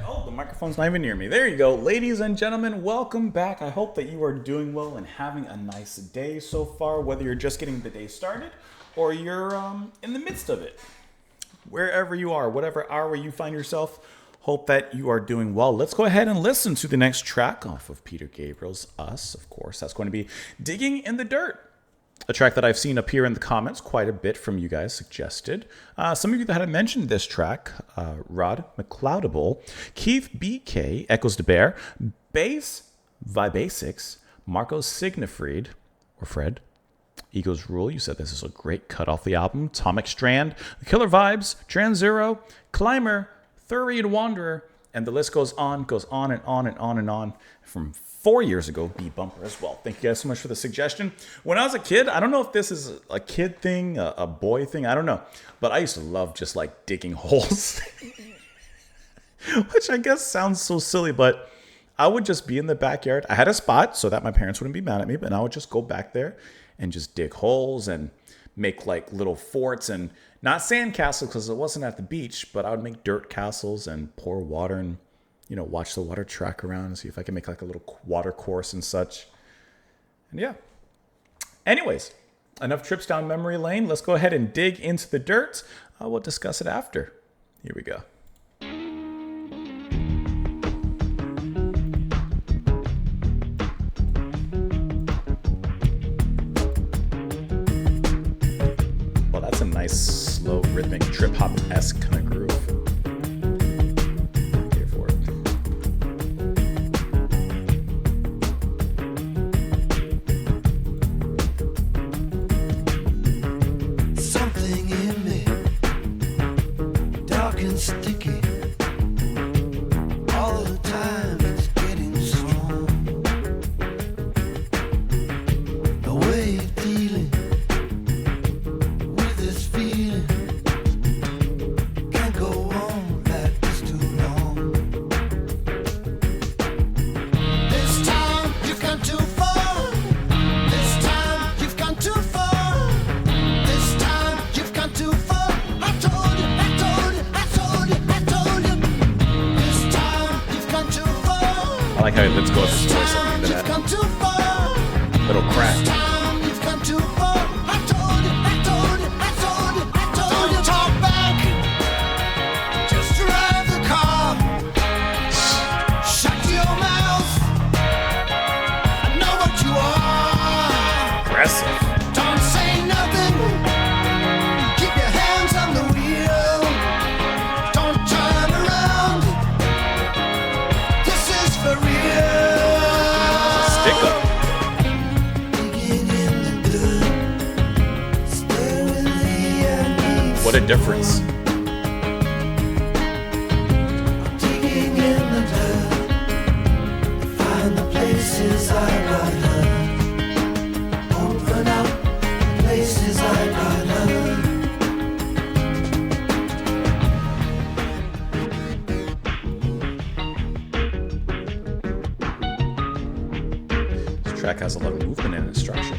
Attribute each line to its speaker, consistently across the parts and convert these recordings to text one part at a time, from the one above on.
Speaker 1: Oh, the microphone's not even near me. There you go. Ladies and gentlemen, welcome back. I hope that you are doing well and having a nice day so far, whether you're just getting the day started or you're in the midst of it. Wherever you are, whatever hour you find yourself, hope that you are doing well. Let's go ahead and listen to the next track off of Peter Gabriel's Us, of course. That's going to be Digging in the Dirt. A track that I've seen appear in the comments quite a bit from you guys suggested. Some of you that had mentioned this track, Rod McLeodable, Keith BK, Echoes de Bear, Bass Vibasics, Marco Signifried, or Fred, Ego's Rule, you said this is a great cut off the album, Atomic Strand, The Killer Vibes, Trans Zero, Climber, Thurian Wanderer, and the list goes on and on and on and on. From 4 years ago, B Bumper as well. Thank you guys so much for the suggestion. When I was a kid, I don't know if this is a kid thing, a boy thing, I don't know. But I used to love just like digging holes. Which I guess sounds so silly, but I would just be in the backyard. I had a spot so that my parents wouldn't be mad at me, but I would just go back there and just dig holes and make like little forts and not sand castles because it wasn't at the beach, but I would make dirt castles and pour water and watch the water track around and see if I can make like a little water course and such. And yeah. Anyways, enough trips down memory lane. Let's go ahead and dig into the dirt. We'll discuss it after. Here we go. Well, that's a nice, slow, rhythmic, trip-hop-esque kind of groove. I like how he lets go of his voice at the end of that little crack. Aggressive.
Speaker 2: Don't say nothing. Keep your hands on the wheel. Don't turn around. This is for real.
Speaker 1: Stick up. What a difference.
Speaker 2: Digging in the dirt. Find the places I got hurt. Open up the places I got hurt.
Speaker 1: This track has a lot of movement in its structure.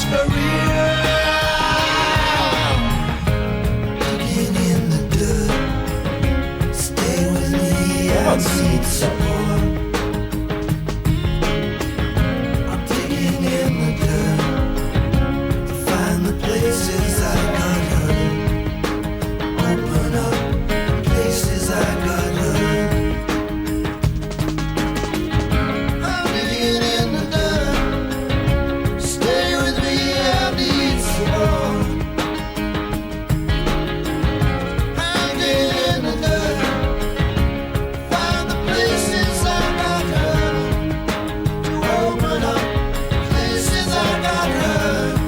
Speaker 2: For real. so poor. I'm digging in the dirt to find the places I got hurt. Open up the places I got hurt. I'm digging in the dirt. Stay with me, I need some more. I'm digging in the dirt. Find the places I got hurt. To open up places I got hurt.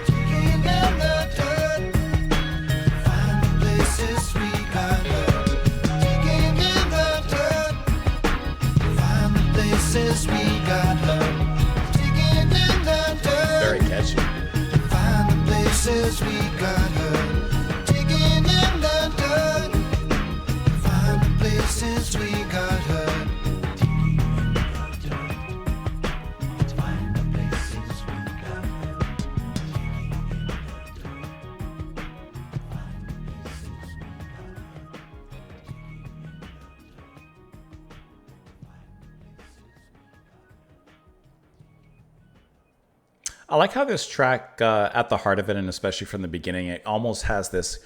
Speaker 2: Digging in the dirt. Find the places we got hurt. Digging in the dirt. Find the places we got hurt. Digging in the dirt.
Speaker 1: Very catchy.
Speaker 2: Find the places we got hurt. Digging in the dirt. Find the places we got hurt. Digging in the dirt. Find the places we got hurt. Digging in the dirt. Find the places we got hurt.
Speaker 1: I like how this track, at the heart of it, and especially from the beginning, it almost has this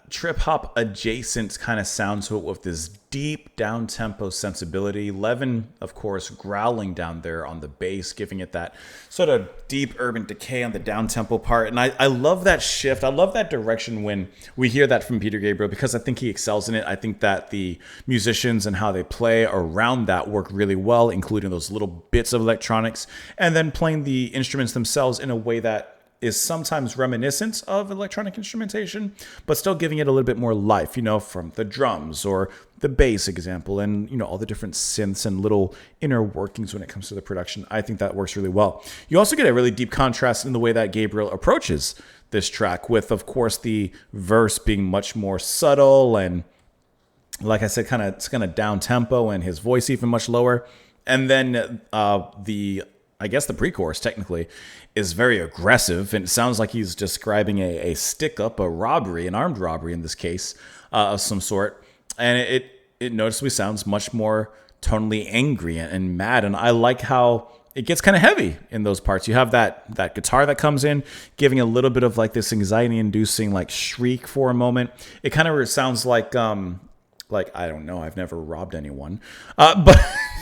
Speaker 1: trip hop adjacent kind of sound to it with this deep down tempo sensibility. Levin, of course, growling down there on the bass, giving it that sort of deep urban decay on the down tempo part. And I love that shift. I love that direction when we hear that from Peter Gabriel, because I think he excels in it. I think that the musicians and how they play around that work really well, including those little bits of electronics, and then playing the instruments themselves in a way that is sometimes reminiscent of electronic instrumentation, but still giving it a little bit more life, from the drums or the bass example, and, all the different synths and little inner workings when it comes to the production. I think that works really well. You also get a really deep contrast in the way that Gabriel approaches this track, with, of course, the verse being much more subtle and, like I said, it's kind of down tempo, and his voice even much lower. And then I guess the pre-chorus technically is very aggressive, and it sounds like he's describing a stick-up, a robbery, an armed robbery in this case, of some sort. And it noticeably sounds much more tonally angry and mad. And I like how it gets kind of heavy in those parts. You have that guitar that comes in, giving a little bit of like this anxiety-inducing like shriek for a moment. It kind of sounds like I don't know, I've never robbed anyone, but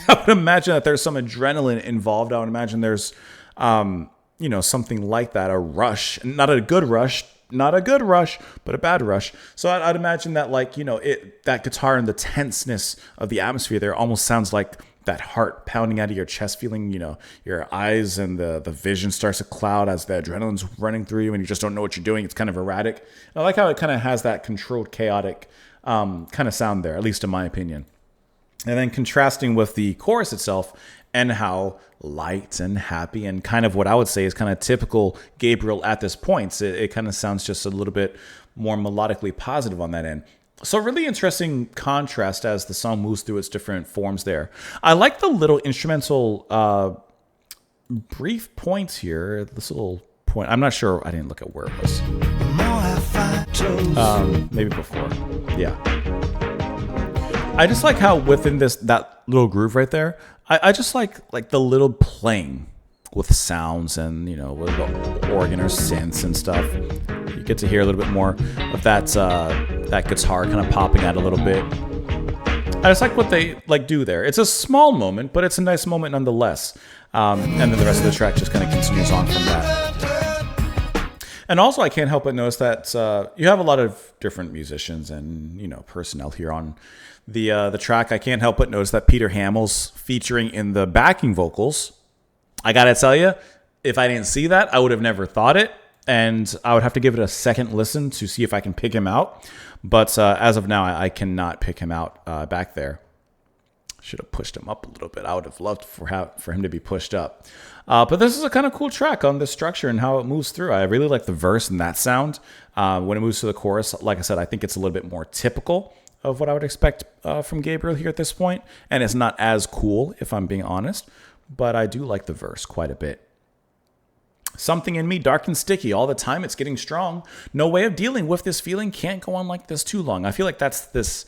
Speaker 1: I would imagine that there's some adrenaline involved. I would imagine there's something like that, a rush, not a good rush, but a bad rush. So I'd imagine that that guitar and the tenseness of the atmosphere there almost sounds like that heart pounding out of your chest, feeling, your eyes and the vision starts to cloud as the adrenaline's running through you and you just don't know what you're doing. It's kind of erratic. I like how it kind of has that controlled, chaotic kind of sound there, at least in my opinion. And then contrasting with the chorus itself and how light and happy and kind of what I would say is kind of typical Gabriel at this point. It kind of sounds just a little bit more melodically positive on that end. So really interesting contrast as the song moves through its different forms there. I like the little instrumental brief points here. This little point, I'm not sure. I didn't look at where it was. Maybe before. Yeah. I just like how within that little groove right there, I just like the little playing with sounds and, with the organ or synths and stuff. You get to hear a little bit more of that guitar kind of popping out a little bit. I just like what they do there. It's a small moment, but it's a nice moment nonetheless. And then the rest of the track just kind of continues on from that. And also, I can't help but notice that you have a lot of different musicians and personnel here on the track. I can't help but notice that Peter Hamill's featuring in the backing vocals. I gotta tell you, if I didn't see that, I would have never thought it, and I would have to give it a second listen to see if I can pick him out. But as of now, I cannot pick him out back there. Should have pushed him up a little bit. I would have loved for him to be pushed up. But this is a kind of cool track on the structure and how it moves through. I really like the verse and that sound. When it moves to the chorus, like I said, I think it's a little bit more typical of what I would expect from Gabriel here at this point. And it's not as cool, if I'm being honest, but I do like the verse quite a bit. Something in me dark and sticky all the time. It's getting strong. No way of dealing with this feeling. Can't go on like this too long. I feel like that's this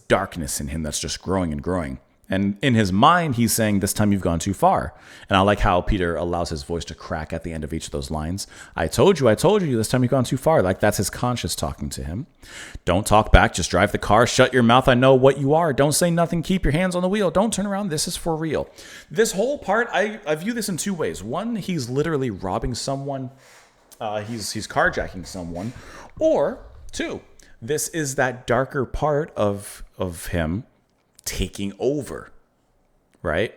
Speaker 1: darkness in him that's just growing and growing. And in his mind, he's saying, this time you've gone too far. And I like how Peter allows his voice to crack at the end of each of those lines. I told you, this time you've gone too far. Like that's his conscience talking to him. Don't talk back, just drive the car. Shut your mouth, I know what you are. Don't say nothing, keep your hands on the wheel. Don't turn around, this is for real. This whole part, I view this in two ways. One, he's literally robbing someone. He's carjacking someone. Or two, this is that darker part of him taking over, right?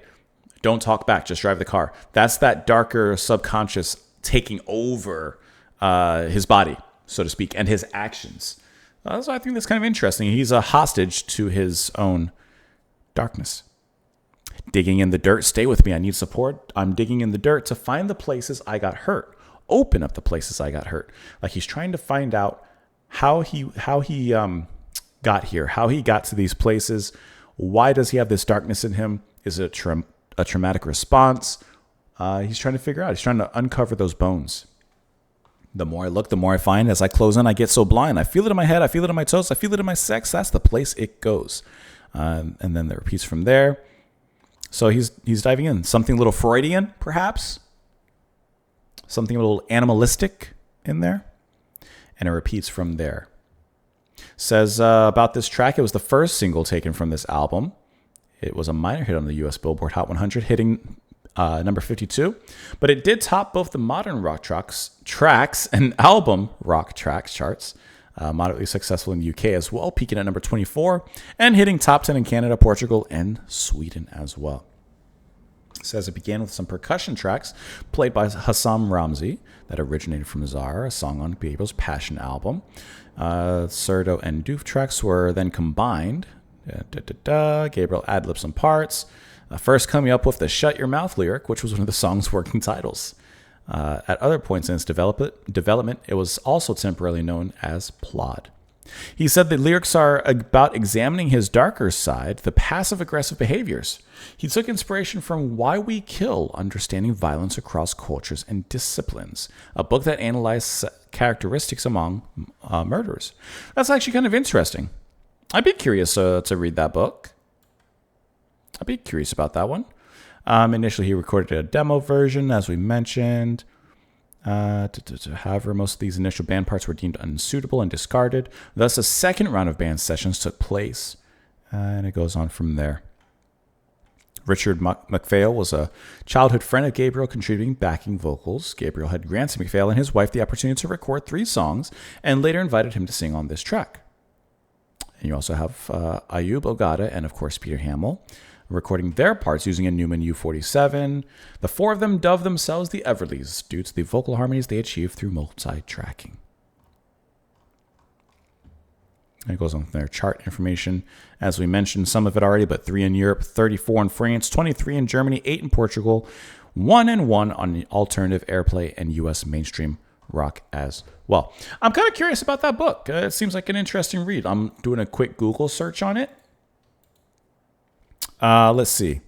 Speaker 1: Don't talk back, just drive the car. That's that darker subconscious taking over his body, so to speak, and his actions. So I think that's kind of interesting. He's a hostage to his own darkness. Digging in the dirt, stay with me, I need support. I'm digging in the dirt to find the places I got hurt. Open up the places I got hurt. Like he's trying to find out how he got here, how he got to these places. Why does he have this darkness in him? Is it a traumatic response? He's trying to figure out. He's trying to uncover those bones. The more I look, the more I find. As I close in, I get so blind. I feel it in my head. I feel it in my toes. I feel it in my sex. That's the place it goes. And then it repeats from there. So he's diving in. Something a little Freudian, perhaps. Something a little animalistic in there. And it repeats from there. Says about this track, it was the first single taken from this album. It was a minor hit on the U.S. Billboard Hot 100, hitting number 52. But it did top both the modern rock tracks and album rock tracks charts. Moderately successful in the UK as well, peaking at number 24 and hitting top 10 in Canada, Portugal, and Sweden as well. It says it began with some percussion tracks played by Hassam Ramzi that originated from Zara, a song on Gabriel's Passion album. Surdo and Doof tracks were then combined. Gabriel ad-libbed some parts. First coming up with the Shut Your Mouth lyric, which was one of the song's working titles. At other points in its development, it was also temporarily known as Plod. He said the lyrics are about examining his darker side, the passive-aggressive behaviors. He took inspiration from Why We Kill, Understanding Violence Across Cultures and Disciplines, a book that analyzed characteristics among murderers. That's actually kind of interesting. I'd be curious to read that book. I'd be curious about that one. Initially, he recorded a demo version, as we mentioned. However, most of these initial band parts were deemed unsuitable and discarded. Thus, a second round of band sessions took place, and it goes on from there. Richard MacPhail was a childhood friend of Gabriel, contributing backing vocals. Gabriel had granted MacPhail and his wife the opportunity to record 3 songs, and later invited him to sing on this track. And you also have Ayub Ogata and, of course, Peter Hamill, recording their parts using a Newman U47. The 4 of them dubbed themselves the Everleys due to the vocal harmonies they achieved through multi-tracking. And it goes on from their chart information. As we mentioned, some of it already, but 3 in Europe, 34 in France, 23 in Germany, 8 in Portugal, 1 and 1 on the alternative airplay and U.S. mainstream rock as well. I'm kind of curious about that book. It seems like an interesting read. I'm doing a quick Google search on it. Let's see.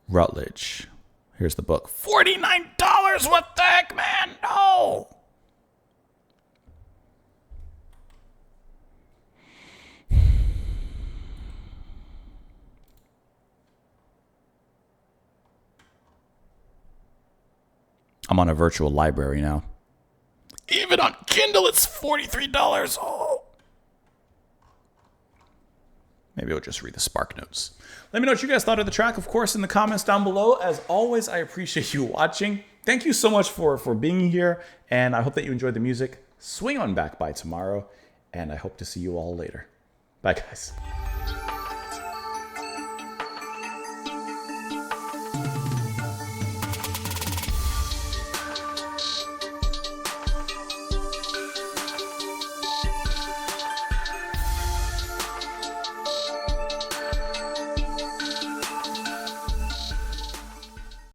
Speaker 1: Rutledge. Here's the book. $49. What the heck, man? No. I'm on a virtual library now. Even on Kindle, it's $43. Oh. Maybe I'll just read the Spark Notes. Let me know what you guys thought of the track, of course, in the comments down below. As always, I appreciate you watching. Thank you so much for being here, and I hope that you enjoyed the music. Swing on back by tomorrow, and I hope to see you all later. Bye, guys.